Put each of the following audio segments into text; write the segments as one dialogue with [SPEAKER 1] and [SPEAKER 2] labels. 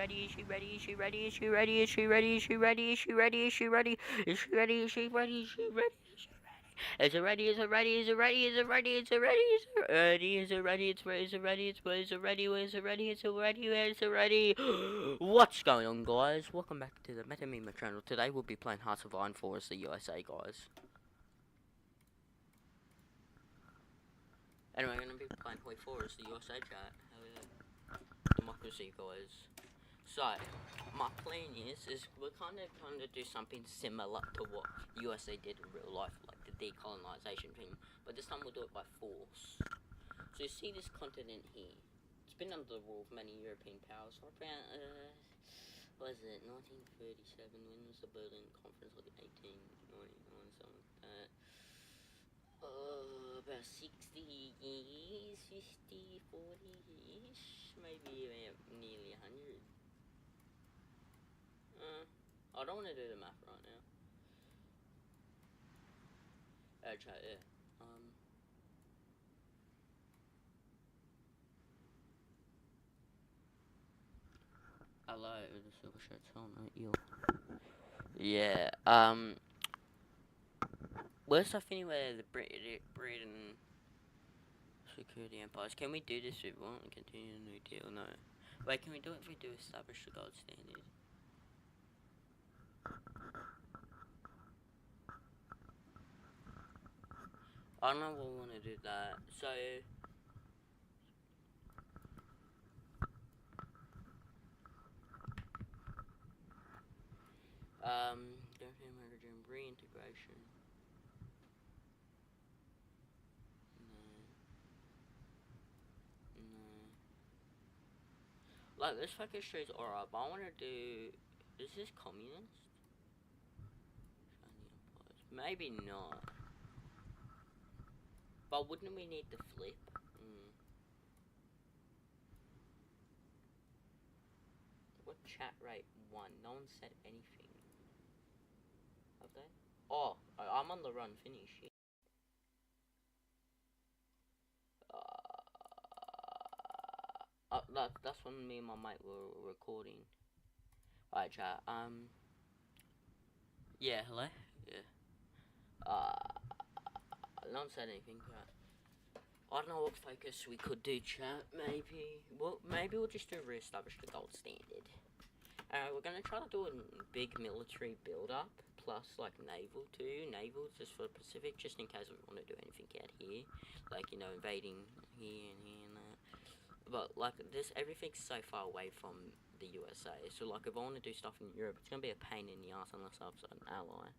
[SPEAKER 1] ready? Is she ready? Is she ready? Is she ready? Is she ready? Is she ready? Is she ready? Is she ready? Is she ready? Is she ready? Is she ready? Is it ready? Is it ready? Is it ready? Is it ready? Is it ready? Is it ready? Is it ready? It's ready. Is it ready? It's ready. Is it ready? Is it ready? Is it ready? Is it ready? What's going on, guys? Welcome back to the Metamemer channel. Today we'll be playing Hoi4 As, the USA, guys. Anyway, I'm gonna be playing Hoi4 As, the USA chat. Hell yeah. Democracy, guys. So, my plan is we're kind of do something similar to what USA did in real life, like the decolonization thing, but this time we'll do it by force. So you see this continent here. It's been under the rule of many European powers for around, what is it, 1937, when was the Berlin Conference, like 1891, something like that. About 60 years, 50, 40-ish, maybe nearly 100. I don't want to do the math right now. Actually, yeah. Hello, the silver shirt's on, aren't you? Yeah, where's stuff anywhere the Britain security empires? Can we do this if we want to continue a new deal? No. Wait, can we do it if we do establish the gold standard? I don't know if we want to do that. So don't think hydrogen reintegration. No. Like, this focus tree's alright, but I want to do... Is this communist? Maybe not. But wouldn't we need the flip? What chat rate 1? No one said anything. Have they? Oh, I'm on the run finish. That's when me and my mate were recording. Alright, chat. Yeah, hello? Yeah. No one said anything, chat. I don't know what focus we could do, chat. Maybe we'll just do re-establish the gold standard. We're gonna try to do a big military build-up, plus like naval too. Naval just for the Pacific, just in case we want to do anything out here, like, you know, invading here and here and that. But like this, everything's so far away from the USA. So like, if I want to do stuff in Europe, it's gonna be a pain in the ass unless I've got an ally.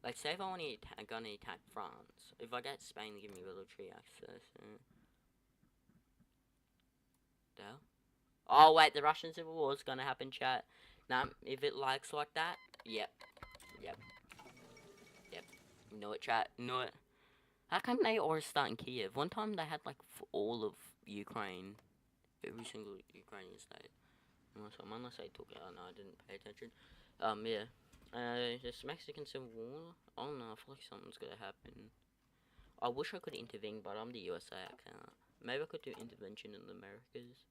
[SPEAKER 1] Like, say if I want to attack France, if I get Spain to give me military access. Oh wait, the Russian Civil War is gonna happen, chat. Nah, if it likes like that, yep. Know it, chat. Know it. How come they always start in Kiev? One time they had like for all of Ukraine, every single Ukrainian state. Unless I took it, no, I didn't pay attention. Yeah. This Mexican Civil War. I don't know. I feel like something's gonna happen. I wish I could intervene, but I'm the USA. I can't. Maybe I could do intervention in the Americas.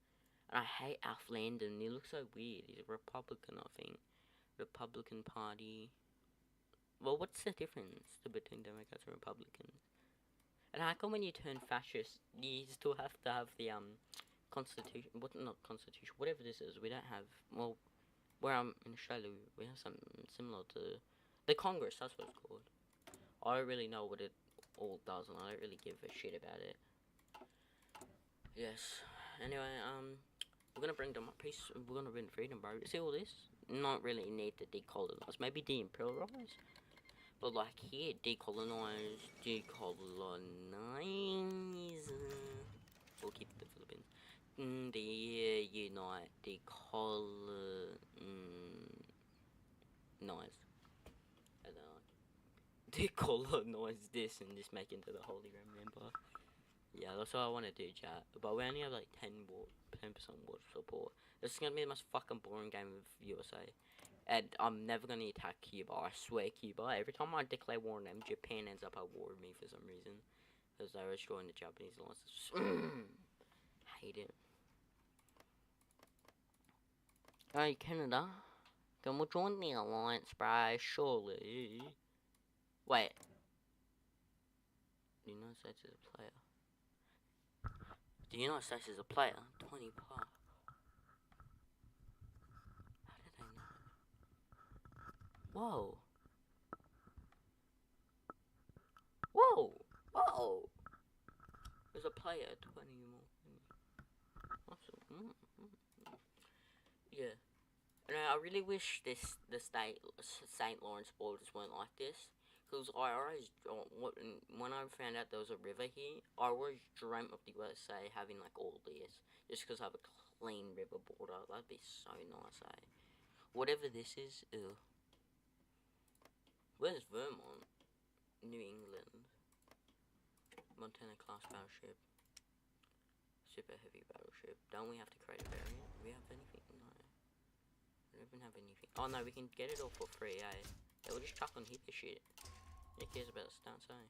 [SPEAKER 1] And I hate Alf Landon. He looks so weird. He's a Republican, I think. Republican Party. Well, what's the difference between Democrats and Republicans? And how come when you turn fascist, you still have to have the constitution? What? Not constitution. Whatever this is, we don't have. Well, where I'm in Australia, we have something similar to the Congress. That's what it's called. I don't really know what it all does, and I don't really give a shit about it. Yes. Anyway, we're gonna bring them peace. We're gonna bring freedom, bro. See all this? Not really need to decolonize. Maybe de-imperialize. But like here, decolonize. We'll keep the Philippines. Unite. Nice. I don't know. Decolonize this and just make it into the Holy Roman Empire. Yeah, that's what I want to do, chat. But we only have like 10% water support. This is gonna be the most fucking boring game of USA. And I'm never gonna attack Cuba. I swear, Cuba. Every time I declare war on them, Japan ends up at war with me for some reason. Because they're destroying the Japanese alliance. Hate it. Hey, Canada. Can we join the alliance, bro? Surely. Wait. The United States is a player. The United States is a player? 20 plus. How did I know? Whoa. Whoa. Whoa. There's a player, 20 more. Awesome. Yeah. And I really wish the St. Lawrence borders weren't like this. Because I always, when I found out there was a river here, I always dreamt of the USA having like all this. Just because I have a clean river border. That'd be so nice, eh? Whatever this is, ew. Where's Vermont? New England. Montana class battleship. Super heavy battleship. Don't we have to create a variant? Do we have anything? No. We don't even have anything. Oh no, we can get it all for free, eh? Yeah, we'll just chuck on here this shit. Who cares about stats, eh?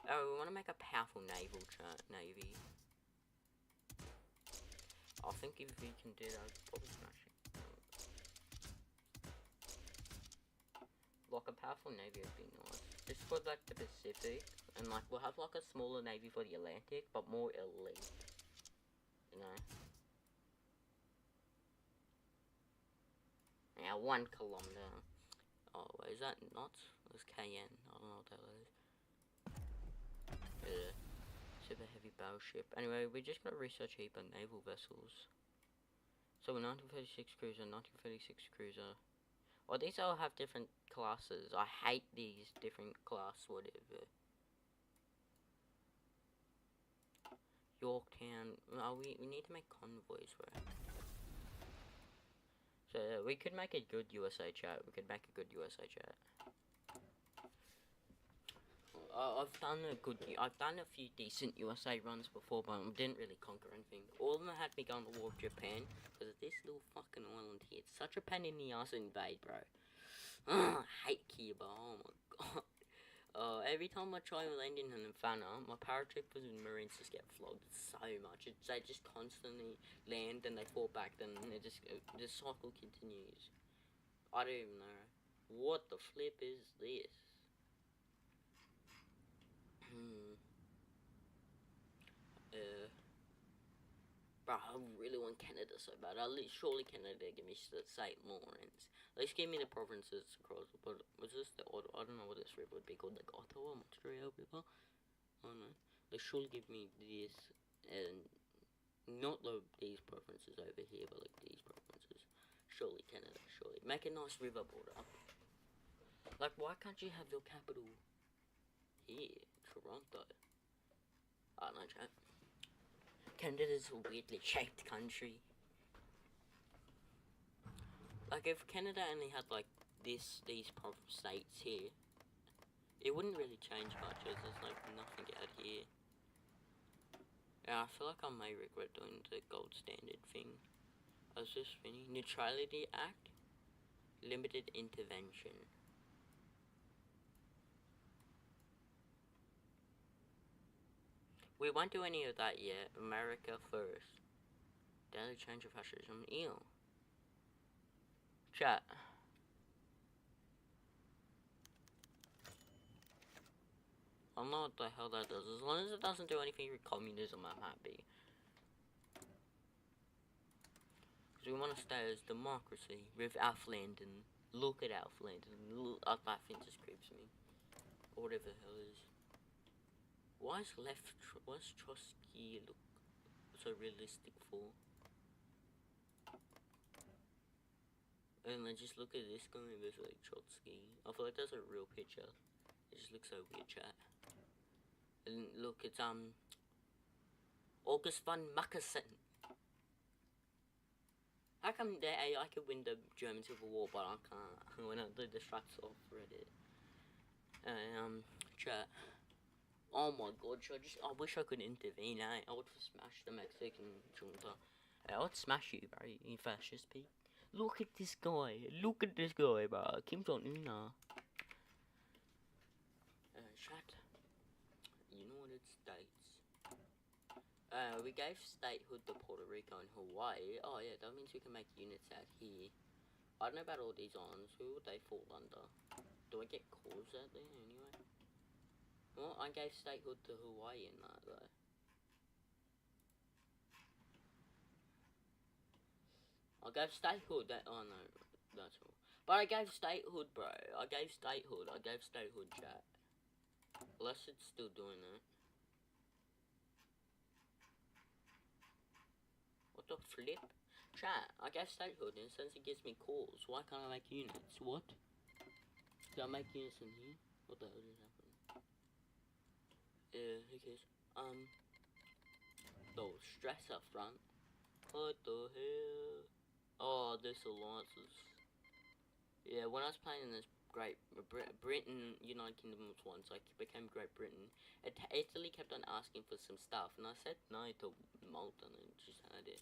[SPEAKER 1] Oh, we want to make a powerful navy. I think if we can do that, we'll probably smash it. Like a powerful navy would be nice. Just for like the Pacific, and like we'll have like a smaller navy for the Atlantic, but more elite. You know. Now 1 kilometer. Oh, wait, is that knots? It's KN. I don't know what that is. Yeah. Super heavy battleship. Anyway, we're just gonna research heap of naval vessels. So a 1936 cruiser, 1936 cruiser. Oh, these all have different classes. I hate these different class whatever. Yorktown. Oh, we need to make convoys, right? So we could make a good USA chat. We could make a good USA chat. I've done a few decent USA runs before, but I didn't really conquer anything. All of them had me going to war with Japan because of this little fucking island here. It's such a pain in the ass to invade, bro. I hate Cuba. Oh my god. Every time I try landing in Havana, my paratroopers and Marines just get flogged so much. They just constantly land and they fall back, then the cycle continues. I don't even know. What the flip is this? Bro, I really want Canada so bad. Surely Canada give me St. Lawrence. At least give me the provinces across. But was this the I don't know what this river would be called, like Ottawa, Montreal River. I don't know. They should give me this and not these provinces over here, but like these provinces. Surely Canada. Surely make a nice river border. Like, why can't you have your capital here, Toronto? I don't know, chat. Canada's a weirdly shaped country. Like, if Canada only had, like, these states here, it wouldn't really change much, as there's, like, nothing out here. Yeah, I feel like I may regret doing the gold standard thing. I was just thinking, Neutrality Act, limited intervention. We won't do any of that yet. America first. Daily change of fascism. Ew. Chat. I don't know what the hell that does. As long as it doesn't do anything with communism, I'm happy. Because we want to stay as democracy with Alflandon. Look at Alflandon. That thing just creeps me. Or whatever the hell it is. Why is Trotsky look so realistic for? And then just look at this guy with like Trotsky. I feel like that's a real picture. It just looks so weird, chat. And look, it's August von Mackensen. How come I could win the German Civil War, but I can't when I do the strats off Reddit? Chat. Oh my god, I wish I could intervene, eh? I would smash the Mexican junta. I would smash you, bro, you fascist pig. Look at this guy. Look at this guy, bro. Kim Jong-un. Chat. You know what it states? We gave statehood to Puerto Rico and Hawaii. Oh yeah, that means we can make units out here. I don't know about all these islands. Who would they fall under? Do I get calls out there anyway? Well, I gave statehood to Hawaii in that though. I gave statehood. Oh no, that's all. But I gave statehood, bro. I gave statehood. Chat. Unless it's still doing it. What the flip? Chat, I gave statehood and since it gives me calls, why can't I make units? What? Can I make units in here? What the hell just happened? Yeah, who cares? The stress up front. What the hell? Oh, this alliances. Yeah, when I was playing in this Britain, United Kingdom was once, I became Great Britain. Italy kept on asking for some stuff, and I said no to Malta, and just had it.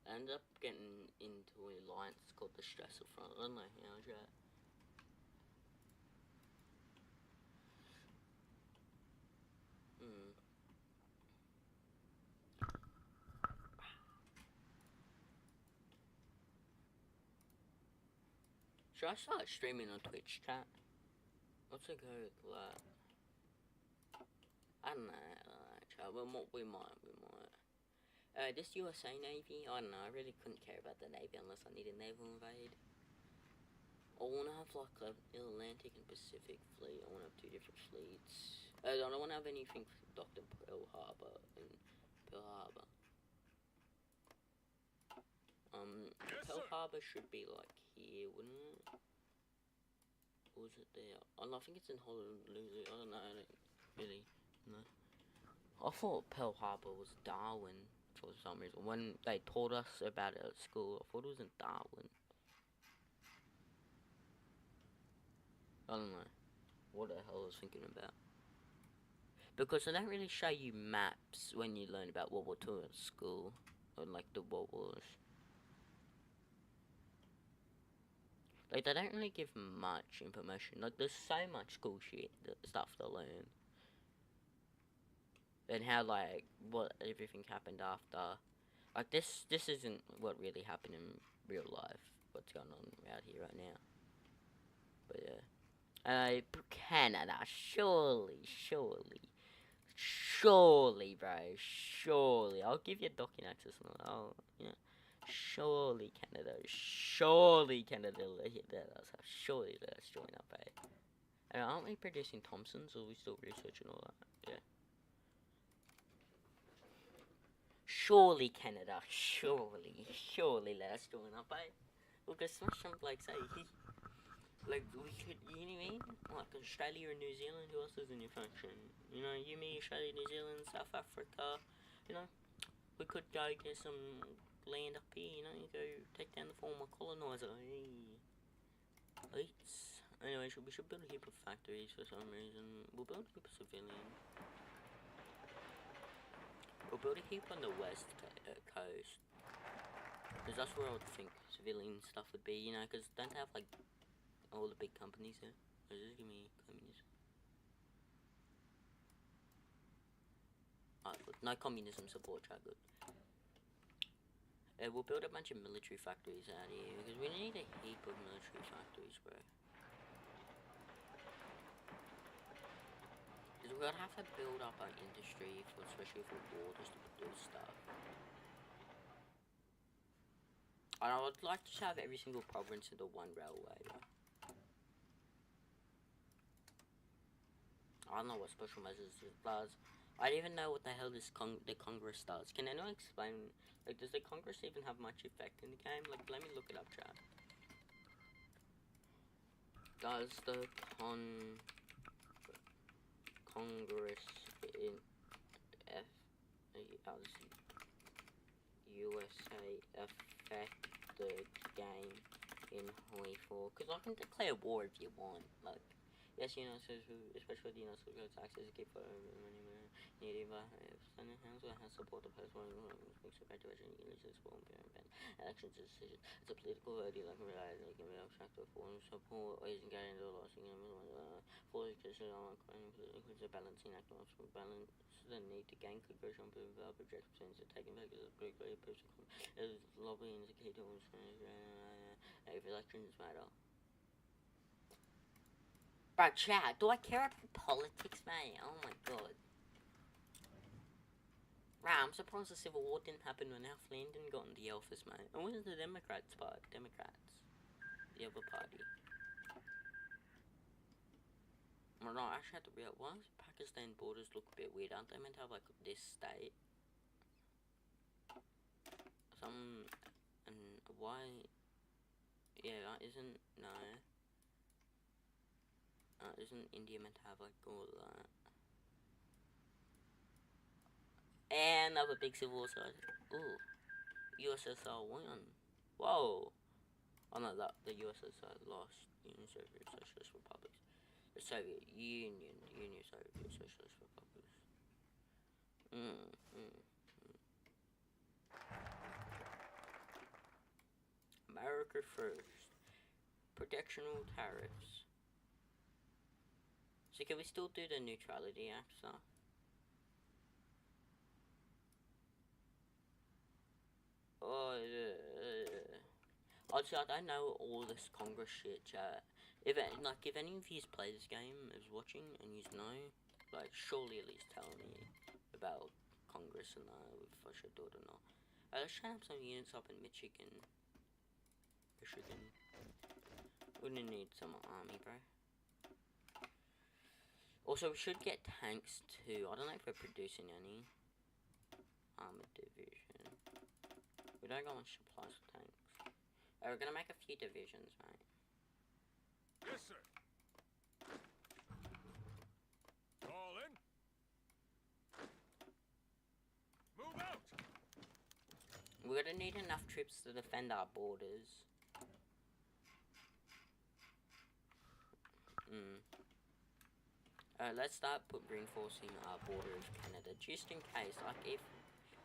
[SPEAKER 1] I ended up getting into an alliance called the Stressor Front. I don't know how, chat. Should I start streaming on Twitch, chat? What's it go with that? I don't know, chat. We might. This USA Navy, I don't know, I really couldn't care about the Navy unless I need a naval invade. I wanna have like an Atlantic and Pacific fleet. I wanna have two different fleets. I don't wanna have anything docked in Pearl Harbor. Pearl Harbor should be like here, wouldn't it? Or is it there? Oh, no, I think it's in Honolulu. I don't know. I don't really know. I thought Pearl Harbor was Darwin for some reason. When they taught us about it at school, I thought it was in Darwin. I don't know what the hell I was thinking about. Because they don't really show you maps when you learn about World War II at school. Or like the World Wars. Like, they don't really give much information. Like, there's so much cool shit, stuff to learn. And how, like, what everything happened after. Like, this isn't what really happened in real life. What's going on out here right now. But, yeah. Canada, surely, bro, surely. I'll give you docking access and all. Yeah. Surely Canada let us surely let us join up, eh? And aren't we producing Thompsons, or are we still researching all that? Yeah. Surely Canada, surely let us join up, eh? We could smash some, like, say, like, we could, you know what I mean? Like, Australia and New Zealand, who else is in your faction? You know, you, me, Australia, New Zealand, South Africa, you know? We could go get some land up here, you know, you go take down the former colonizer. Hey. Anyway, we should build a heap of factories for some reason. We'll build a heap of civilian. We'll build a heap on the west coast. Because that's where I would think civilian stuff would be, you know, because don't they have, like, all the big companies there? Or just give me communism. Alright, good. No communism support, try good. We'll build a bunch of military factories out here, because we need a heap of military factories, bro. Because we're gonna have to build up our industry, especially for war, just to do stuff. And I would like to have every single province into one railway, bro. I don't know what special measures it does. I don't even know what the hell the Congress does. Can anyone explain? Like, does the Congress even have much effect in the game? Like, let me look it up, chat. Does the Congress in USA affect the game in Hoi4? Because I can declare war if you want. Like, yes, you know, especially the United States taxes keep native and the council has support the post-war speaks of graduation, uses for elections decision. It's a political idea like it can be abstracted for support or isn't getting the loss for education on includes a balancing act of balance the need to gain congressional projects since taking back is politically is lobbying is a key to if elections matter. Bro, chat, do I care about politics, mate? Oh my god. Right, I'm surprised the Civil War didn't happen when Alf Landon got in the office, mate. And where's the Democrats part? Democrats. The other party. Well, no, I actually had to realize, why does Pakistan borders look a bit weird? Aren't they meant to have, like, this state? And why... Yeah, isn't... No. Isn't India meant to have, like, all that? And another big civil war side. Ooh. USSR won. Whoa. Oh no, the USSR lost. Union Soviet Socialist Republics. The Soviet Union. Union Soviet Socialist Republics. America first. Protectional tariffs. So can we still do the Neutrality Act stuff? Oh, I'd say I don't know all this Congress shit, chat. If any of you play this game, is watching, and you know, like, surely at least tell me about Congress and if I should do it or not. Let's try up some units up in Michigan. We're gonna need some army, bro. Also, we should get tanks too. I don't know if we're producing any. Armored division. We don't got much supplies for tanks. We're gonna make a few divisions, mate.
[SPEAKER 2] Yes, sir. All in. Move out.
[SPEAKER 1] We're gonna need enough troops to defend our borders. Let's start reinforcing our border of Canada, just in case, like, if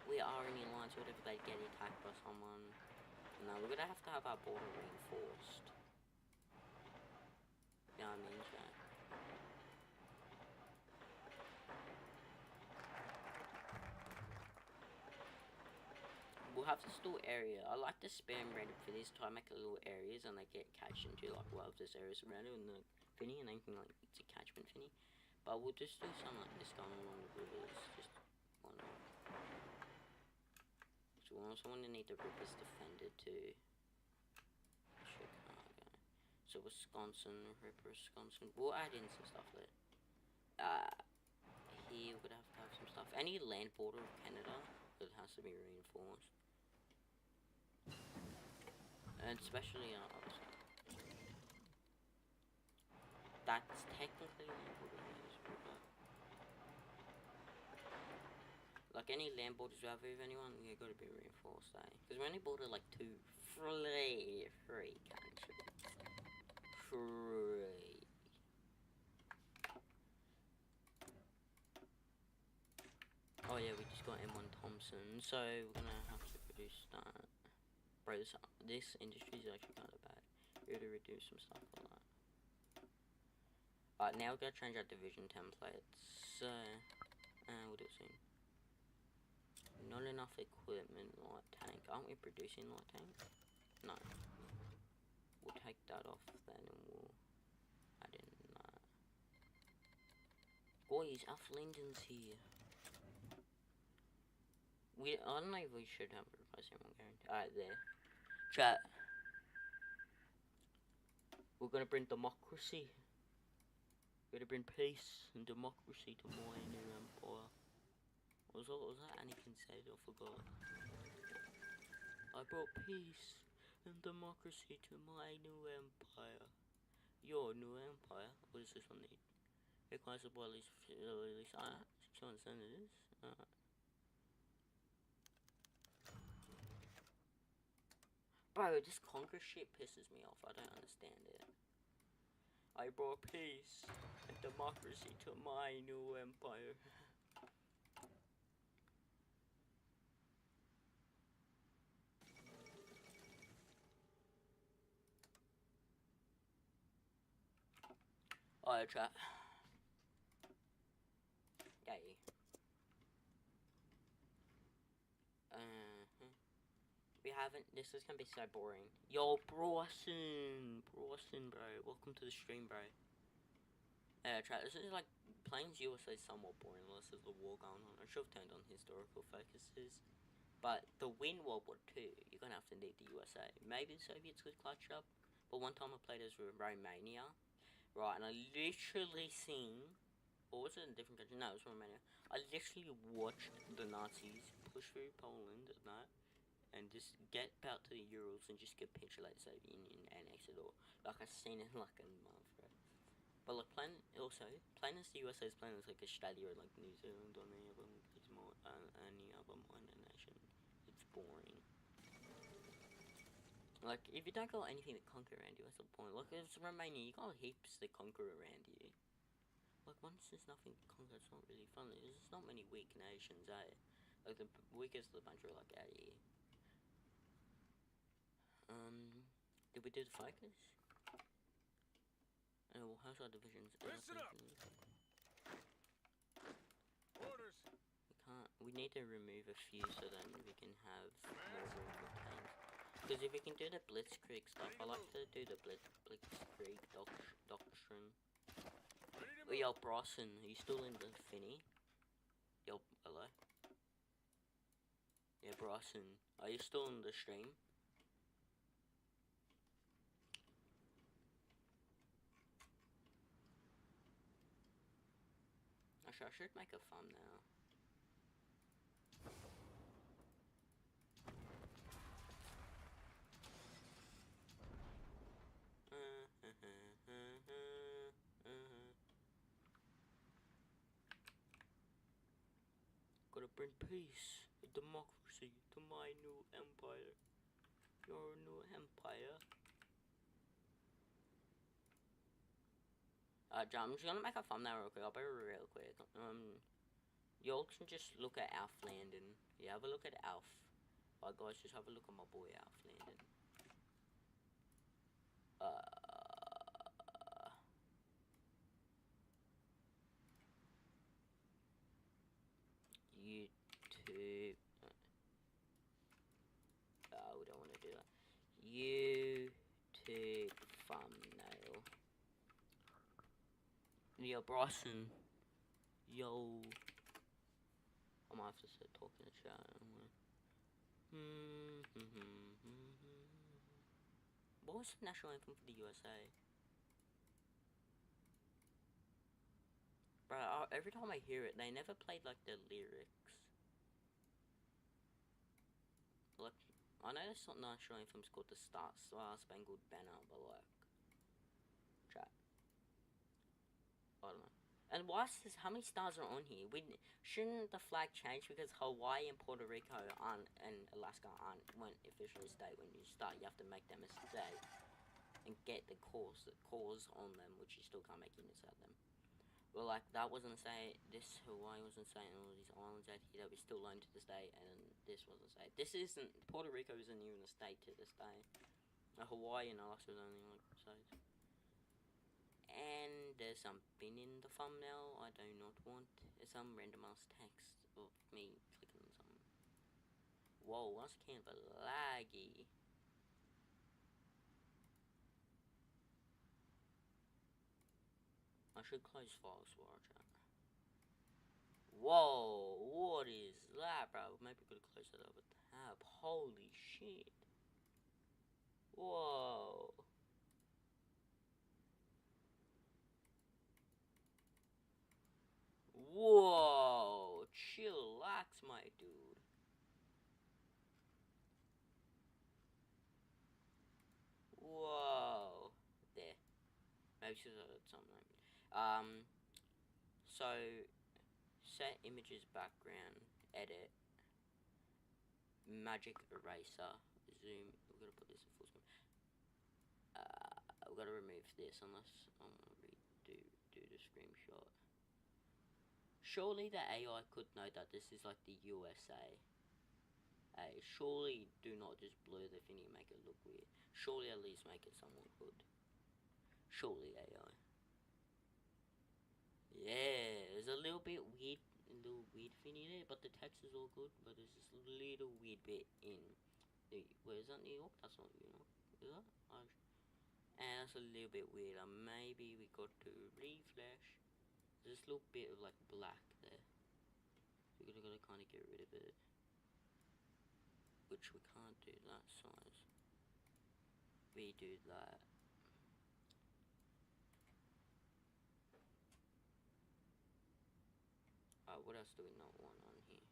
[SPEAKER 1] we are in the alliance, what if they get attacked by someone? No, we're gonna have to have our border reinforced. You know what I mean, chat? We'll have this little area. I like to spam Reddit for this, try to make little areas and they get catched into, like, well, if this area's around it and the finny and anything, like, it's a catchment finny. But we'll just do something like this going along the rivers, just why not? So we also want to need the rivers defended too. Chicago. So Wisconsin, Wisconsin. We'll add in some stuff there. Here we're gonna have some stuff. Any land border of Canada that has to be reinforced. And especially other stuff. That's technically land border. Like any land borders you have with anyone, you gotta be reinforced, eh? Because we only border like three countries. Three. Oh yeah, we just got M1 Thompson, so we're gonna have to produce that. Bro, this industry is actually kind of bad. We gotta reduce some stuff for that. Alright, now we're gonna change our division templates. So, we'll do it soon. Not enough equipment, light tank. Aren't we producing light tank? No. We'll take that off then and we'll add in that. Boys, Alf Linden's here. I don't know if we should have a replacement one guarantee. Alright, there. Chat. We're gonna bring democracy. We're gonna bring peace and democracy to my new empire. What was that Anakin said? I forgot. I brought peace and democracy to my new empire. Your new empire? What does this one need? It requires a boy at least 600 senators. Bro, this Congress shit pisses me off. I don't understand it. I brought peace and democracy to my new empire. Alright, chat. Yay. We haven't. This is gonna be so boring. Yo, Brawson, bro. Welcome to the stream, bro. Chat. This is like Plains USA is somewhat boring unless there's a war going on. I should have turned on historical focuses. But to win World War II, you're gonna have to need the USA. Maybe the Soviets could clutch up. But one time I played as Romania, right? And I literally seen, or was it in a different country? No, it was Romania. I literally watched the Nazis push through Poland at night and just get out to the Urals and just capitulate the Soviet Union and annex it all. Like I've seen it like a month, right? But like playing as the USA is playing as like Australia or like New Zealand or any other minor nation. It's boring. Like, if you don't got anything to conquer around you, what's the point? Like, if it's Romania, you got heaps to conquer around you. Like, once there's nothing to conquer, it's not really fun. There's not many weak nations, eh? Like, the weakest of the bunch are, like, out here. Did we do the focus? Well, how's our divisions?
[SPEAKER 2] Listen up! Orders!
[SPEAKER 1] We need to remove a few so then we can have more room for tanks. Because if we can do the blitzkrieg stuff, I like to do the blitzkrieg doctrine. Oh, yo, Brawson, are you still in the Finny? Yo, hello? Yeah, Brawson, are you still in the stream? Actually, I should make a thumbnail. Gotta bring peace and democracy to my new empire. Your new empire. John, I'm just gonna make a thumbnail real quick. I'll be real quick. Y'all can just look at Alf Landon. Yeah, have a look at Alf. Alright, guys, just have a look at my boy Alf Landon. YouTube. Oh, we don't want to do that. YouTube thumbnail. Yo, Bryson. Yo. I might have to start talking to chat. What was the national anthem for the USA? Bro, every time I hear it, they never played like the lyrics. Like, I know this national anthem's called the Star Spangled Banner, but like, chat. I don't know. And why is this, how many stars are on here? Shouldn't the flag change because Hawaii and Puerto Rico and Alaska weren't officially a state? When you start, you have to make them a state and get the cause on them, which you still can't make units out of them. Well, like, that wasn't a state, this Hawaii wasn't a state, and all these islands out here that we still own to this day, and this wasn't a state. This isn't, Puerto Rico isn't even a state to this day. Hawaii and Alaska are only like states. And there's something in the thumbnail I do not want. There's some randomized text of me clicking on something. Whoa, that's kind of laggy. I should close files for our chat. Whoa, what is that, bro? Maybe we could close that over tab. Holy shit. Whoa. Whoa, chillax, my dude. Whoa. There. Maybe she's something. So set images background, edit, magic eraser, zoom. We're gonna put this in full screen. We're gonna remove this unless I want to redo the screenshot. Surely the AI could know that this is like the USA. Hey, surely do not just blur the thing and make it look weird. Surely at least make it somewhat good. Surely AI. Yeah, it's a little bit weird, a little weird thing in it, but the text is all good. But there's this little weird bit in where is that, New York? That's not New York, is that? And that's a little bit weird. Maybe we got to refresh. There's this little bit of like black there. So we're gonna kind of get rid of it, which we can't do that size. We do that. What else do we not want on here?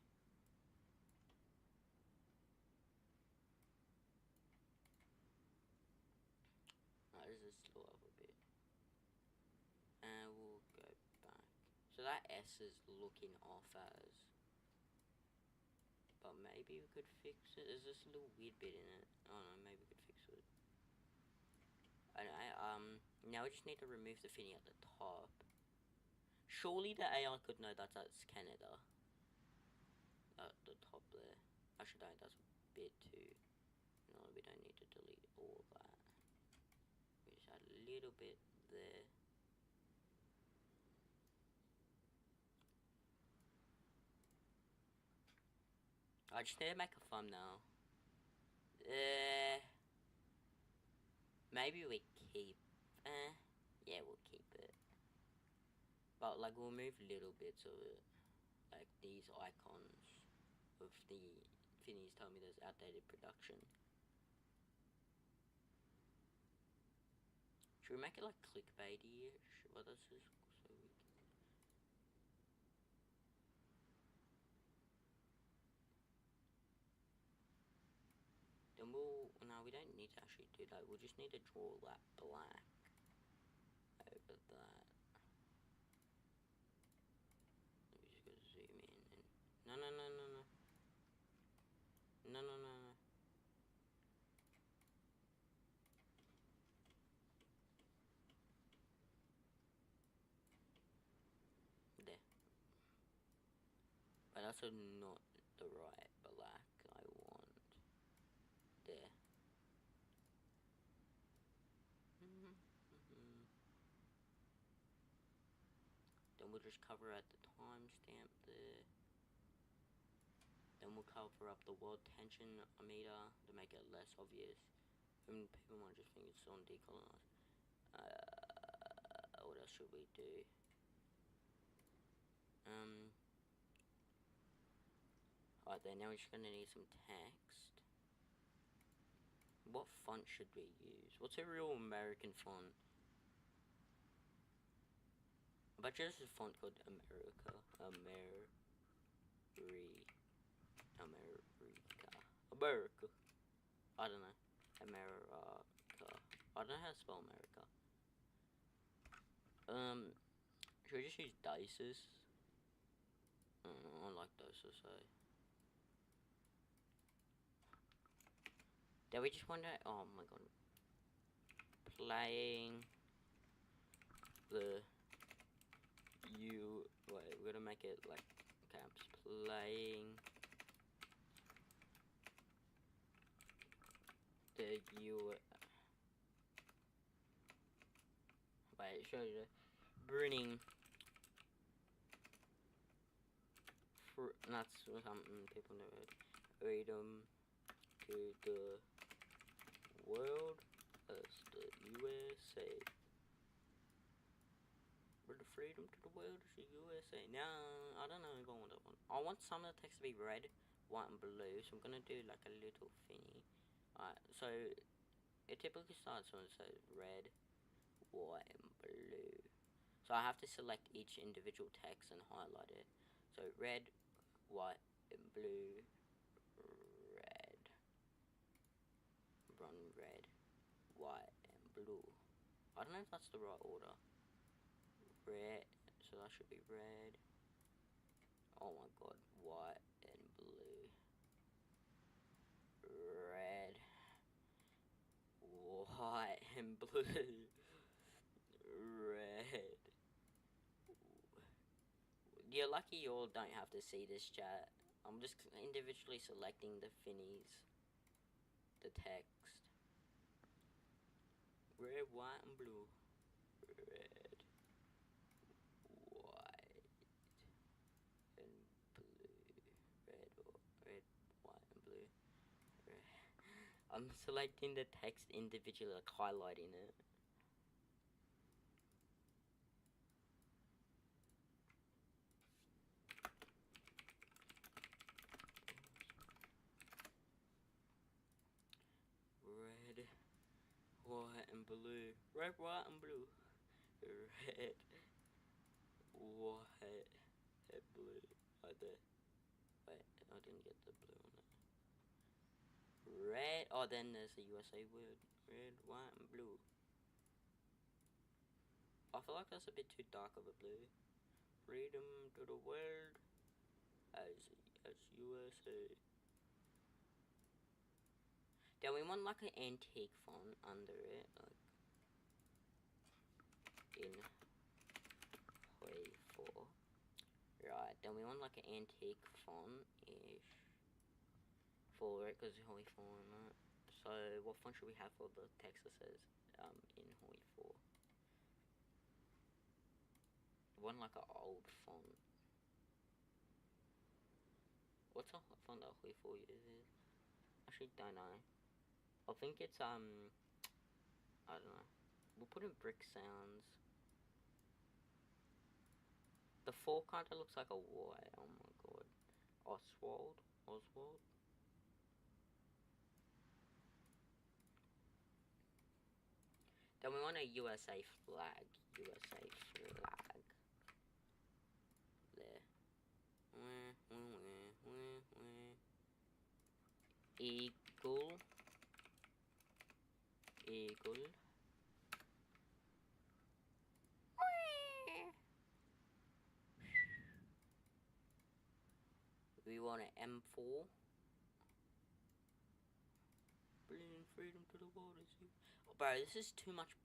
[SPEAKER 1] This is slow up a bit. And we'll go back. So that S is looking off as. But maybe we could fix it. There's this little weird bit in it. Oh no, maybe we could fix it. Now we just need to remove the thingy at the top. Surely the AI could know that's Canada. At the top there. Actually, don't. That's a bit too. No, we don't need to delete all that. We just add a little bit there. I just need to make a thumbnail. Maybe we keep. Yeah, we'll keep it. But like, we'll move little bits of it, like these icons of the thingies tell me there's outdated production. Should we make it like clickbaity-ish? Well, this is so we can... Then we'll... No, we don't need to actually do that. We'll just need to draw that black over that. We just gotta zoom in and... No, no, no, no, no. No, no, no, no. There. But that's not the right black I want. There. Then we'll just cover at the timestamp there. Then we'll cover up the world tension meter to make it less obvious. And people might just think it's on decolonized. What else should we do? Alright then, now we're just gonna need some text. What font should we use? What's a real American font? I bet you there's a font called America. America. I don't know. America. I don't know how to spell America. Should we just use dices? I like dices, so. Did we just wonder? Oh my god. Playing the wait, we're gonna make it like caps. Playing the wait, show you burning that's something people never heard. Freedom to the world as the USA. For the freedom to the world as the USA. Now, I don't know if I want that one. I want some of the text to be red, white, and blue, so I'm gonna do like a little thingy. Alright, so it typically starts when it says red, white, and blue. So I have to select each individual text and highlight it. So red, white, and blue, red, run red, white, and blue. I don't know if that's the right order. Red, so that should be red. Oh my god, white and blue. Red, white, and blue. Red. You're lucky you all don't have to see this chat. I'm just individually selecting the thingies. The text. Red, white, and blue. Red, white, I'm selecting the text individually, like highlighting it. Red, white, and blue. Red, white, and blue. Red, white, and blue. Right there. Wait, I didn't get the blue on it. Red. Oh, then there's the USA word. Red, white, and blue. I feel like that's a bit too dark of a blue. Freedom to the world as USA. Then we want like an antique font under it, like in Hoi4. Right, then we want like an antique font-ish for it, because Hoi4 and that. So what font should we have for the text that says in Hoi4? One like an old font. What's a font that Hoi4 uses? Actually, don't know. I think it's I don't know. We'll put in brick sounds. The 4 kind of looks like a Y. Oh my god. Oswald. Then we want a USA flag. USA flag. There. Eagle. We want an M4. Bringing freedom to the waters. Oh, bro, this is too much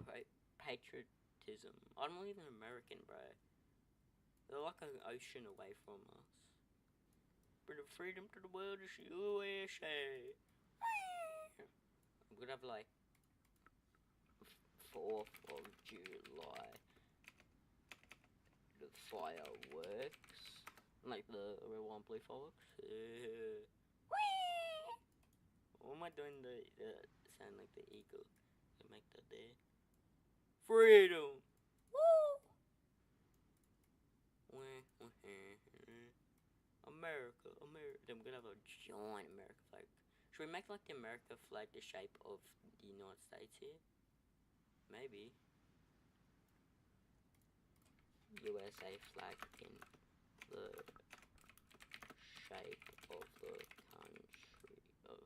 [SPEAKER 1] patriotism. I'm not even American, bro. They're like an ocean away from us. Bring freedom to the world is USA. I'm gonna have like 4th of July. The fireworks. Like the red, white, blue fireworks. What am I doing the sound like the eagle? To make that there. Freedom! Woo! America. Then we're gonna have a giant America flag. Should we make like the America flag the shape of the United States here? Maybe. USA flag in the shape of the country of.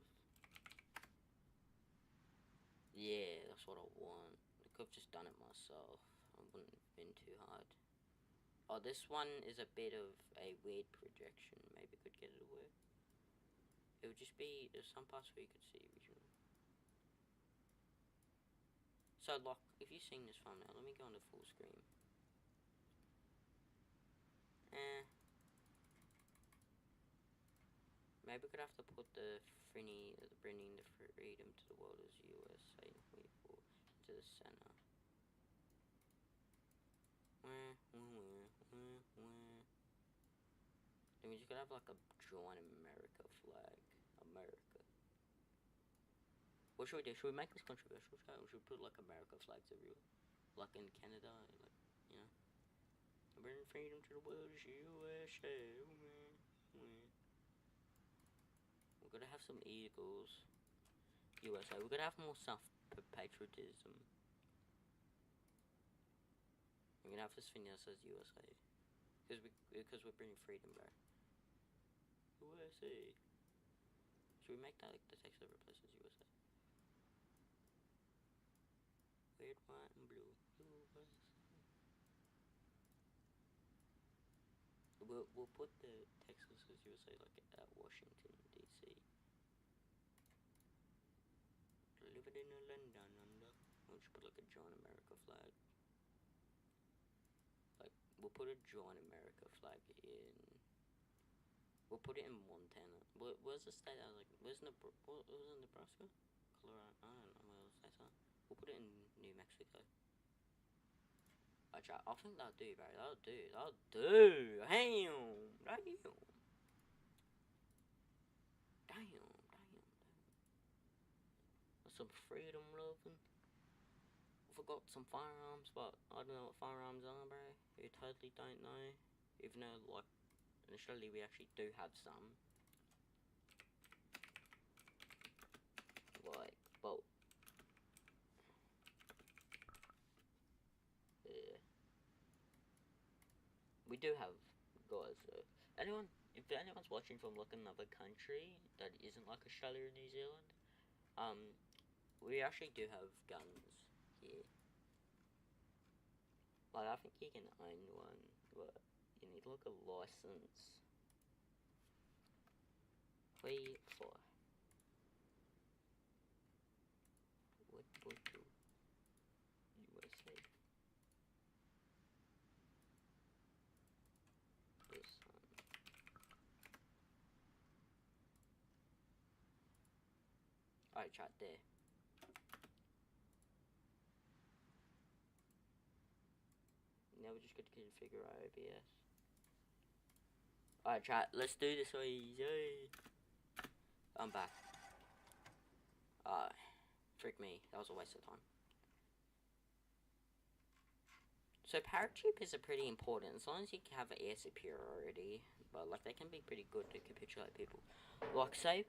[SPEAKER 1] Yeah, that's what I want. I could have just done it myself. I wouldn't have been too hard. Oh, this one is a bit of a weird projection. Maybe I could get it to work. It would just be, there's some parts where you could see original. So, like, if you've seen this thumbnail, let me go on the full screen. Maybe we could have to put the bringing the freedom to the world as USA Hoi4 into the center. Then we just gotta have like a join America flag. America. What should we do? Should we make this controversial? Or should we put like America flags everywhere? Like in Canada, like, you know. Bring freedom to the world is USA. We're gonna have some eagles. USA. We're gonna have more self-patriotism. We're gonna have this thing that says USA. Because we're bringing freedom, bro. USA. Should we make that like the text that replaces USA? Red, white, and blue. USA. We'll put the text that says USA like at Washington, D.C. Living in London, under. We'll just put like a giant America flag. Like, we'll put a giant America flag in. We'll put it in Montana. Where's the state? I was like, what was in Nebraska? Colorado? I don't know where the states are. We'll put it in New Mexico. I think that'll do, bro. That'll do. Damn. some freedom loving. Forgot some firearms, but I don't know what firearms are, bro. You totally don't know. Even though, like, in Australia we actually do have some. Like, well, yeah. We do have, guys, if anyone's watching from, like, another country that isn't, like, Australia or New Zealand, we actually do have guns here. Like, I think you can own one, but you need, like, a license. Hoi4. What do USA? This one. Alright, chat there. Now we're just going to configure our OBS. Alright, chat, let's do this easy. I'm back. Frick me, that was a waste of time. So paratroopers are pretty important, as long as you have air superiority. But, like, they can be pretty good to capitulate people. Like, say,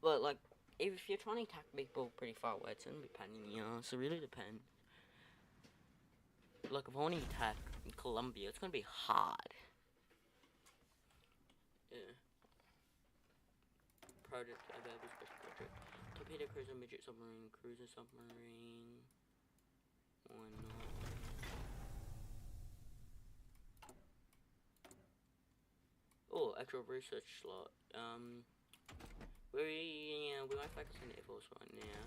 [SPEAKER 1] but, like, if you're trying to attack people pretty far away, it's gonna be pain in the ass. It really depends. Like, if I want to attack Colombia, it's gonna be hard. Yeah. Project available special project. Torpedo cruiser, midget submarine, cruiser submarine. Why not? Oh, actual research slot. We might focus on Air Force right now.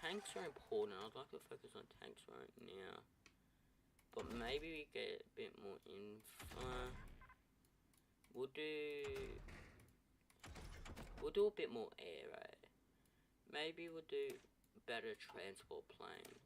[SPEAKER 1] Tanks are important. I'd like to focus on tanks right now. But maybe we get a bit more info. We'll do a bit more air, right? Maybe we'll do better transport planes.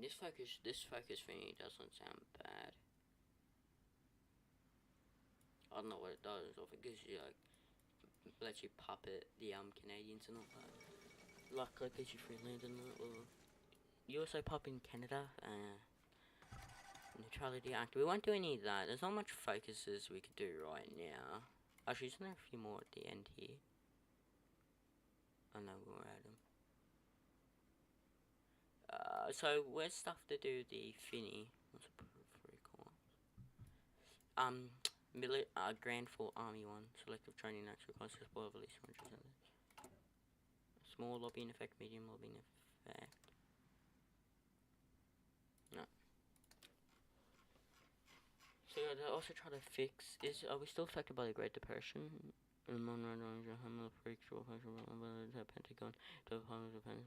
[SPEAKER 1] This focus thingy doesn't sound bad. I don't know what it does. I think it gives you, like, lets you puppet the Canadians and all that. Like gives you free land and that. Or you also pop in Canada. Neutrality Act. We won't do any of that. There's not much focuses we could do right now. Actually, isn't there a few more at the end here? Oh no, we'll add them. So where's stuff to do the Finny? What's a free call? Grand Fort Army 1. Selective training next requires to spoil at least 100%. Small lobbying effect, medium lobbying effect. No. So yeah, they also try to fix are we still affected by the Great Depression? The Pentagon, the Department of Defense,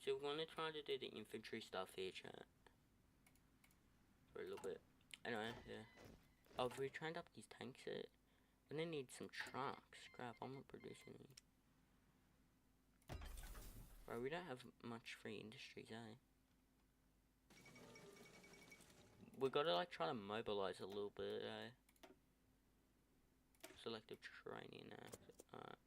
[SPEAKER 1] so we're gonna try to do the infantry stuff here, chat. For a little bit. Anyway, yeah. Oh, if we trained up these tanks yet? We're gonna need some trucks. Crap, I'm not producing any. Bro, we don't have much free industries, eh? We gotta, like, try to mobilize a little bit, eh? Selective training, alright.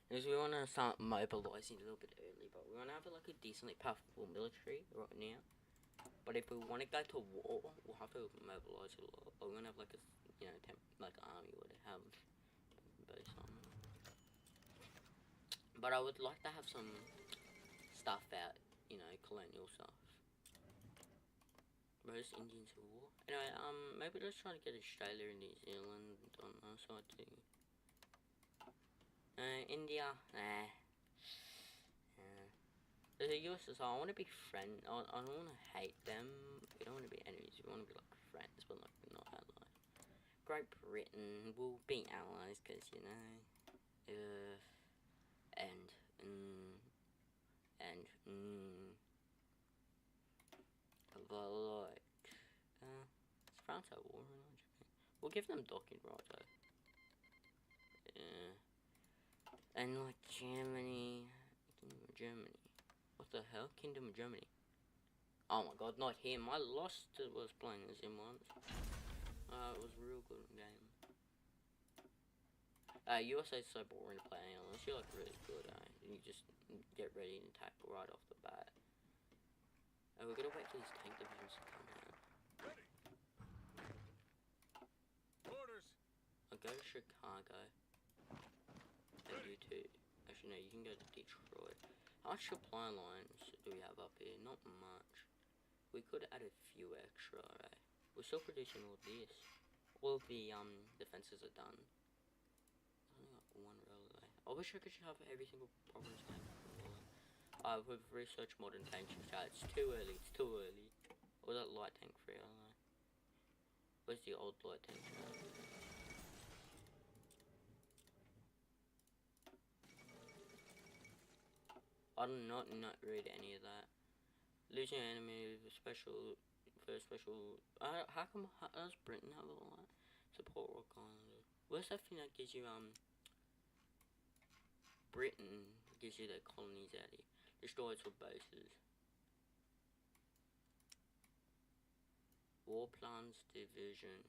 [SPEAKER 1] Because we wanna start mobilizing a little bit early, but we wanna have, like, a decently powerful military right now. But if we wanna go to war, we'll have to mobilize a lot. But we're gonna have, like, a, you know, army would have base on. But I would like to have some stuff out, you know, colonial stuff. Most Indian Civil War. Anyway, maybe let's try to get Australia and New Zealand on our side too. India, nah. The US is, I want to be I don't want to hate them. We don't want to be enemies. We want to be like friends, but like not allies. Great Britain will be allies because you know, and but like, is France at war or not? We'll give them docking rights though. Yeah, and like Germany, what the hell, Kingdom of Germany. Oh my god, not him. I lost it was playing as him once. It was a real good game. USA is so boring to play unless you're like really good, you just get ready and attack right off the bat. Oh, we're gonna wait for these tank divisions to come out.
[SPEAKER 2] Ready. Orders.
[SPEAKER 1] I'll go to Chicago. And you too. Actually no, you can go to Detroit. How much supply lines do we have up here? Not much. We could add a few extra, right? We're still producing all this. All of the defenses are done. I only got one railway. I wish I could have every single province tank. We've researched modern tanks. It's too early. It's too early. Or that light tank free? I don't know. Where's the old light tank? I do not read any of that. Losing an enemy with special. How come does Britain have a lot? Support Rock Island. Where's that thing that gives you Britain gives you their colonies out here. Destroy its bases. War plans division.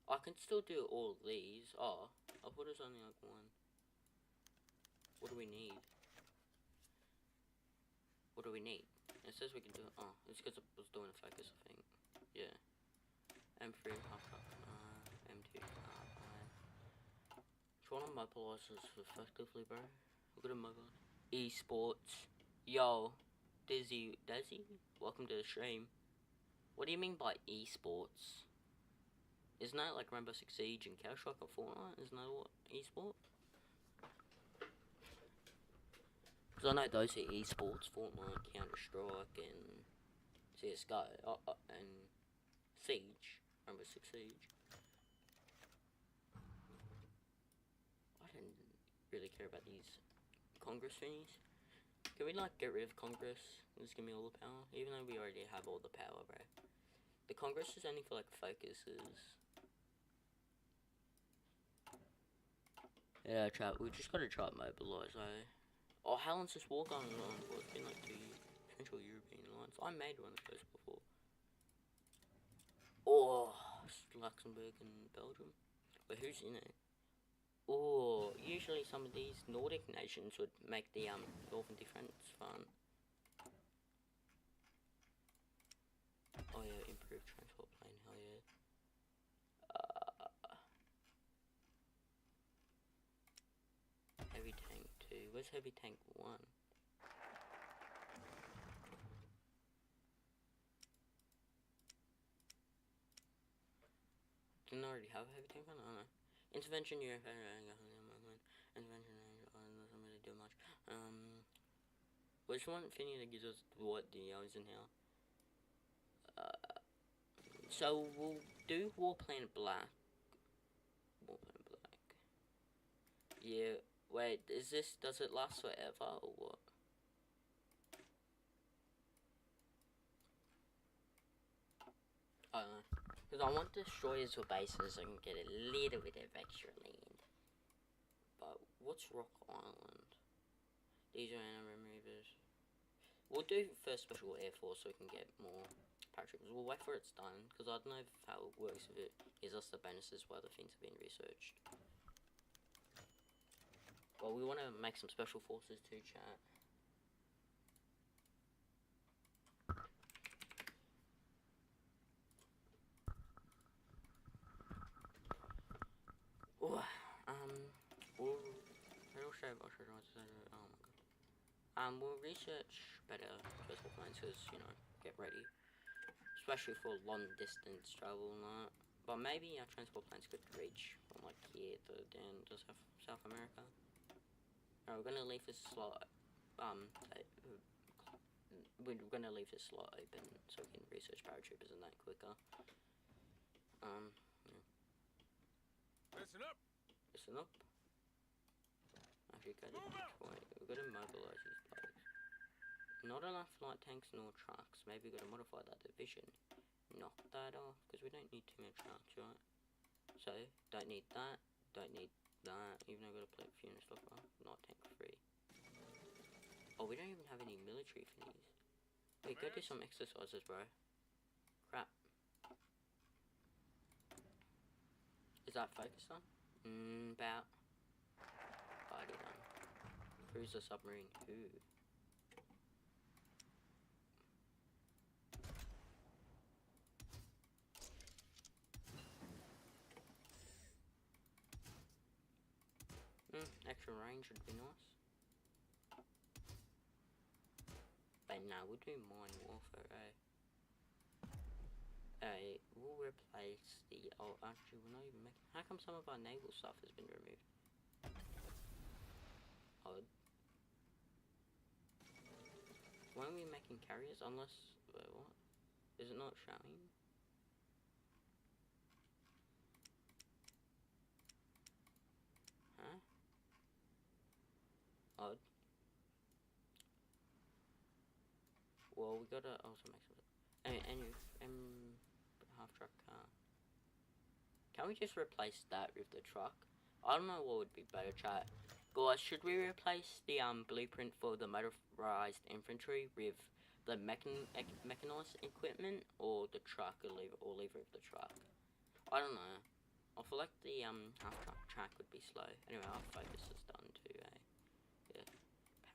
[SPEAKER 1] I can still do all these. Oh, I thought it was only like one. What do we need? What do we need? It says we can do it. Oh, it's because I was doing a focus, I think. Yeah. M3, M2, trying to mobilize this effectively, bro. We're gonna mobilize. Esports. Yo, Dizzy, welcome to the stream. What do you mean by esports? Isn't that like Rainbow Six Siege and Counter-Strike or Fortnite? Isn't that what esport? Because I know those are esports, Fortnite, Counter-Strike, and CSGO, and Siege, Rainbow Six Siege. I don't really care about these Congress thingies. Can we like get rid of Congress and just give me all the power? Even though we already have all the power, bro. The Congress is only for like focuses. Yeah, chat, we just gotta try to mobilize, Oh, how long's this war going on for? It's been like 2 years. Central European Alliance. I made one of those before. Oh, Luxembourg and Belgium. But who's in it? Oh, usually some of these Nordic nations would make the Northern Defense fun. Oh yeah, improved transport plane, hell yeah. Heavy tank 2. Where's heavy tank 1? Didn't I already have a heavy tank 1? I don't know. Intervention, you intervention, doesn't really do much. Which one thingy that gives us what the is in here? So we'll do Warplane Black. Warplane Black. Yeah. Wait, does it last forever or what? I don't know. Because I want destroyers for bases so I can get a little bit of extra land. But what's Rock Island? These are enemy removers. We'll do first Special Air Force so we can get more paratroopers. We'll wait for it's done because I don't know how it works if it gives us the bonuses while the things are being researched. Well, we want to make some special forces too, chat. Oh, we'll research better personal plans because, you know, get ready. Especially for long distance travel and that. But maybe our transport plans could reach from like here to down to South America. Alright, we're gonna leave this slot, we're gonna leave this slot open so we can research paratroopers and that quicker. Yeah.
[SPEAKER 2] Listen up.
[SPEAKER 1] Listen up. Actually, go to Detroit. We've got to mobilize these blokes. Not enough light tanks nor trucks. Maybe we've got to modify that division. Knock that off, because we don't need too many trucks, right? So, don't need that. Don't need that. Even though we've got to play a few and stuff off. Not tank free. Oh, we don't even have any military for these. Wait, go do some exercises, bro. Crap. Is that focused on? About. Already done. Cruiser submarine. Who? Extra range would be nice. But now we'll do mine warfare, eh? We'll replace the. Oh, actually, we're not even making. How come some of our naval stuff has been removed? Odd. Why are we making carriers? Unless. Wait, what? Is it not showing? Huh? Odd. Well, we gotta also make some. Half truck car. Can we just replace that with the truck? I don't know what would be better, chat. Guys, should we replace the blueprint for the motorized infantry with the mechanized equipment, or the truck, or leave it with the truck? I don't know. I feel like the half truck track would be slow. Anyway, our focus is done too, eh? Yeah.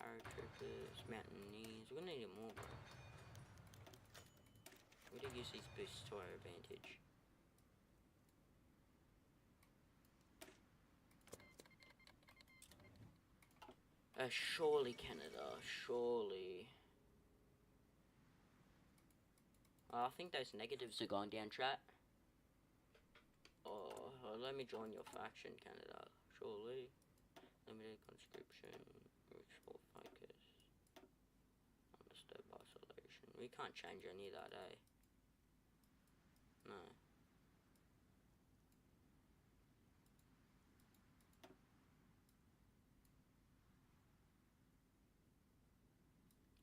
[SPEAKER 1] Paratroopers, mountaineers. We're gonna need more, bro. We're gonna use these boosts to our advantage. Surely Canada, surely. I think those negatives are going down, chat. Oh, let me join your faction, Canada. Surely. Limited conscription, export focus, undisturbed isolation. We can't change any of that, eh? No.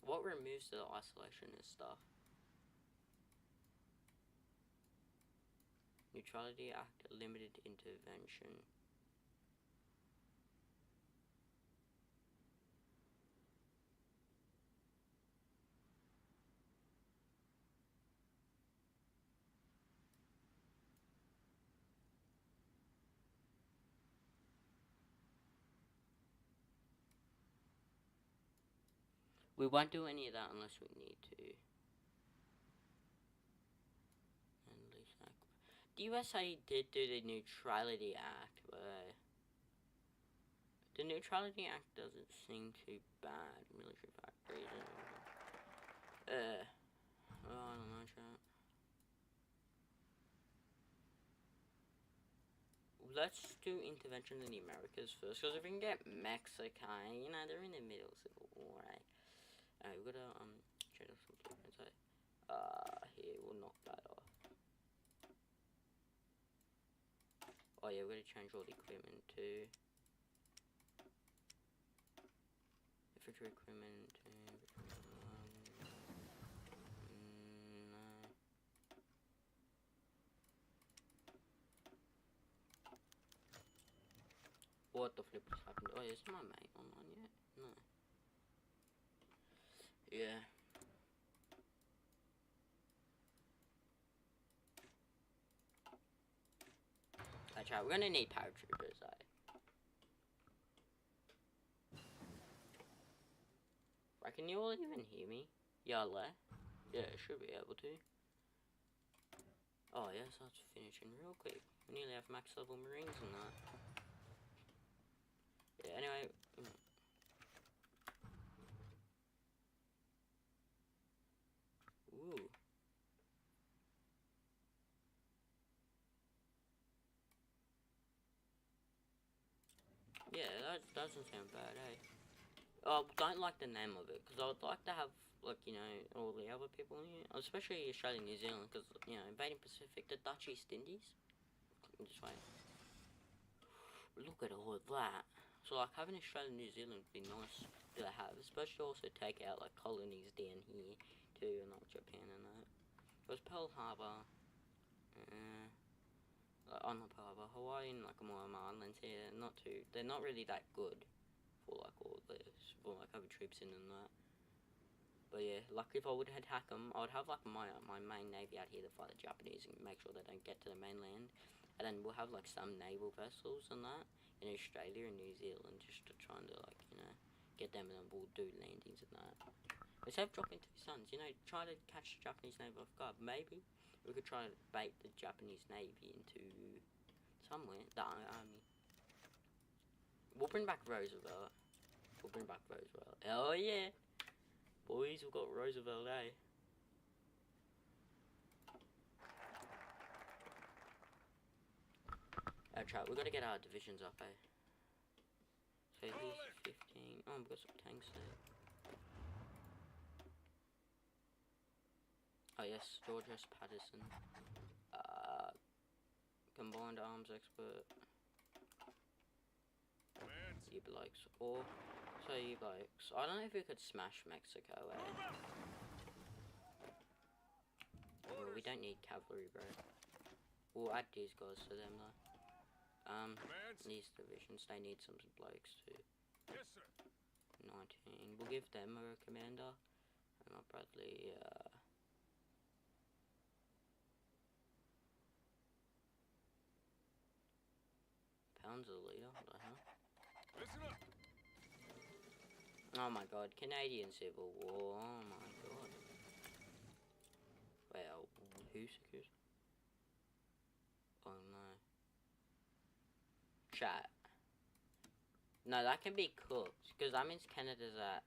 [SPEAKER 1] What removes the isolation and stuff? Neutrality Act, limited intervention. We won't do any of that unless we need to. The USA did do the Neutrality Act, but the Neutrality Act doesn't seem too bad. Military factories. I don't know, chat. Let's do intervention in the Americas first, because if we can get Mexico, you know, they're in the middle of civil war, right? We've got to change some blueprints. Here we'll knock that off. Oh yeah, we're gonna change all the equipment too. Infantry equipment to no. What the flip just happened? Oh, is my mate online yet? No. Yeah. That's right, we're gonna need paratroopers, Reckon you will even hear me? Yeah, yeah, should be able to. Oh yes, that's finishing real quick. We nearly have max level marines and that. Yeah, anyway. Ooh. Yeah, that doesn't sound bad, eh? don't like the name of it, because I would like to have, like, you know, all the other people in here, especially Australia and New Zealand, because, you know, invading Pacific, the Dutch East Indies. This way. Look at all of that. So, like, having Australia and New Zealand would be nice to have, especially also take out, like, colonies down here, too, and, like, Japan and that. There's Pearl Harbor, on the Pearl Harbor, Hawaii and, like, Moama Islands here, they're not really that good for, like, all this, for, like, having troops in and that. But yeah, like if I would hack them, I would have like my main navy out here to fight the Japanese and make sure they don't get to the mainland. And then we'll have like some naval vessels and that in Australia and New Zealand just to try and like, you know, get them, and then we'll do landings and that. Instead of dropping 2 suns, you know, try to catch the Japanese navy off guard. Maybe we could try to bait the Japanese navy into somewhere, the army. We'll bring back Roosevelt. Oh yeah! Boys, we've got Roosevelt, eh? That's right, we've got to get our divisions up, eh? So here's 15. Oh, we've got some tanks there. Oh yes, George S. Patterson. Combined arms expert. You blokes. Or, so you blokes. I don't know if we could smash Mexico, eh? Well, we don't need cavalry, bro. We'll add these guys to them, though. These divisions, they need some blokes too.
[SPEAKER 2] Yes, sir.
[SPEAKER 1] 19. We'll give them a commander. And I'll Bradley, Pound's a leader, what the hell?
[SPEAKER 2] Listen up.
[SPEAKER 1] Oh my god, Canadian Civil War, oh my god. Well, who secures? Oh no. Chat. No, that can be cooked, because that means Canada's at...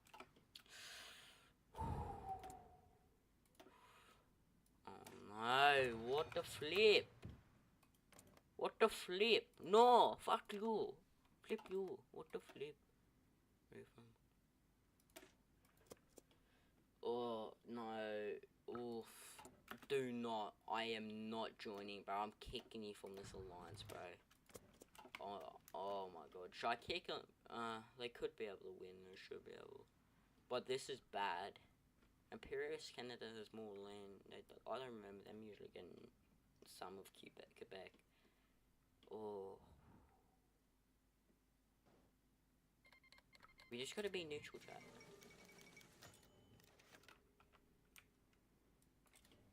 [SPEAKER 1] Oh no, what the flip? What the flip? No, fuck you. Flip you, what the flip? Oh, no, oof. Do not, I am not joining, bro. I'm kicking you from this alliance, bro. Oh my god. Should I kick them? They could be able to win, they should be able. But this is bad. Imperious Canada has more land. I don't remember them usually getting some of Quebec. Oh. We just gotta be neutral, chat.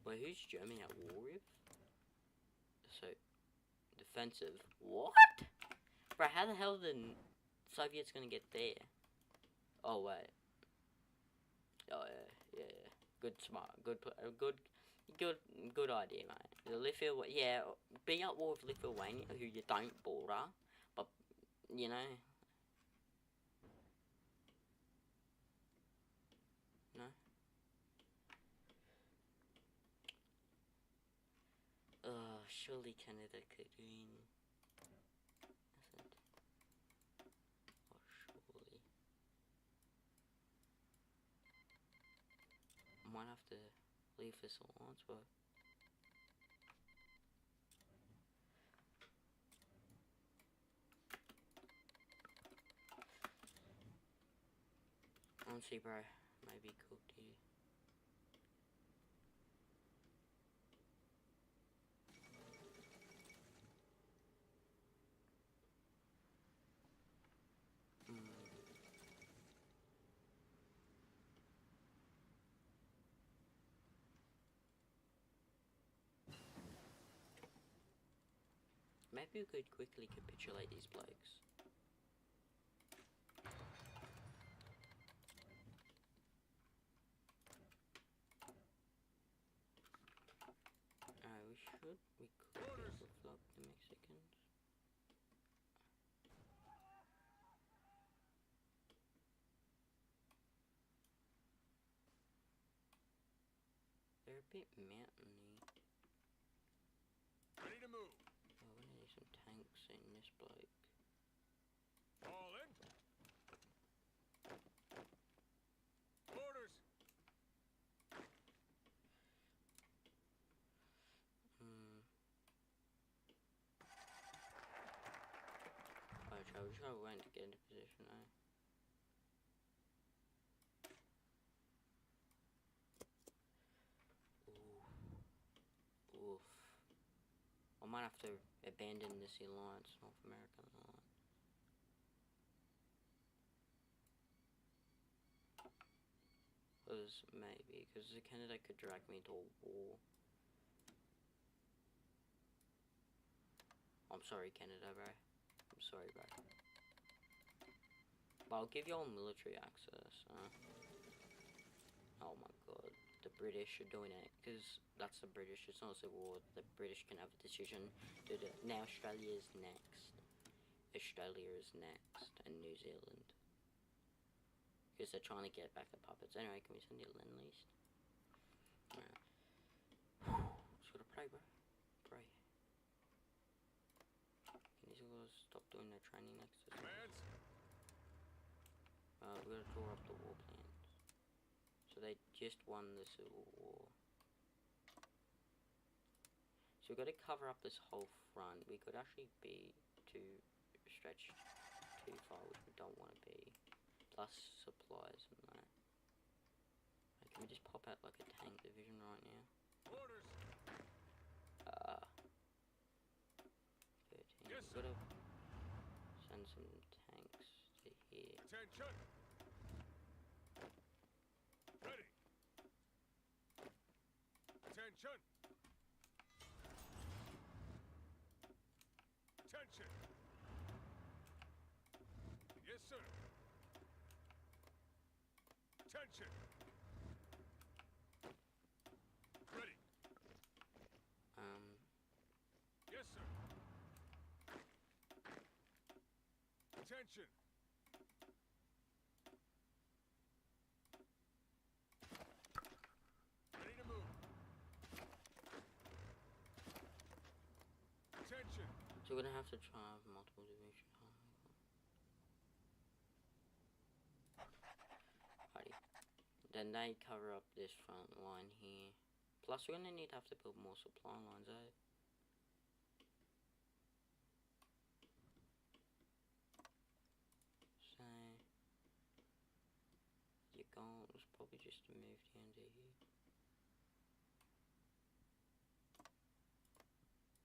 [SPEAKER 1] Wait, who's Germany at war with? So, defensive. What? Bro, how the hell the Soviets gonna get there? Oh, wait. Oh, yeah. Good, smart. Good idea, mate. Yeah, be at war with Lithuania, who you don't border, but, you know. No? Surely Canada could win. Surely. I might have to leave this alliance, but... Honestly, bro, maybe cooked here. Maybe we could quickly capitulate these blokes. We could overflow the Mexicans. They're a bit mountainy.
[SPEAKER 2] Ready to move.
[SPEAKER 1] Oh, we need some tanks in this bloke.
[SPEAKER 2] All in.
[SPEAKER 1] we just gotta wait to get into position, eh? Oof. I might have to abandon this alliance, North American alliance. Because maybe, because Canada could drag me to a war. I'm sorry, Canada, bro. I'm sorry, bro. But I'll give y'all military access, Oh my god. The British are doing it, because that's the British, it's not a civil war. The British can have a decision to do it. Now Australia is next. Australia is next, and New Zealand. Because they're trying to get back the puppets. Anyway, can we send you a Lend-Lease? Alright. Just gotta pray, bro. Pray. Can these guys stop doing their training next to us? We gotta draw up the war plans. So they just won the Civil War. So we've got to cover up this whole front. We could actually be too stretched too far, which we don't want to be. Plus supplies and that. Like, can we just pop out like a tank division right now?
[SPEAKER 2] Orders.
[SPEAKER 1] 13.
[SPEAKER 2] Yes,
[SPEAKER 1] We've got to send some tanks to here.
[SPEAKER 2] Attention. Ready. Attention. Attention. Yes, sir. Attention. Ready. Yes, sir. Attention. Ready to move. Attention.
[SPEAKER 1] So we're gonna have to try multiple division. Alrighty. Then they cover up this front line here. Plus we're gonna need to have to build more supply lines, eh? So your goal was probably just to move down to here.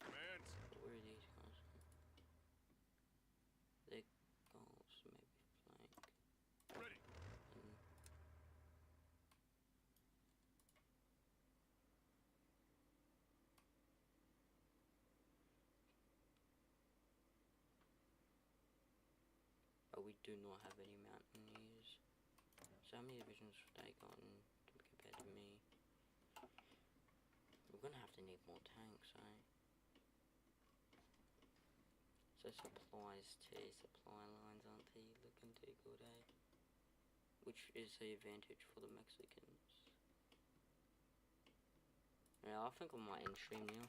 [SPEAKER 2] Commands.
[SPEAKER 1] But where are these guys? Their goals maybe flank.
[SPEAKER 2] Ready.
[SPEAKER 1] But we do not have any mountaineers. So how many divisions have they gotten compared to me? We're gonna have to need more tanks, eh? So supplies too, supply lines aren't they looking too good, eh? Which is the advantage for the Mexicans. Yeah, I think I might end stream now.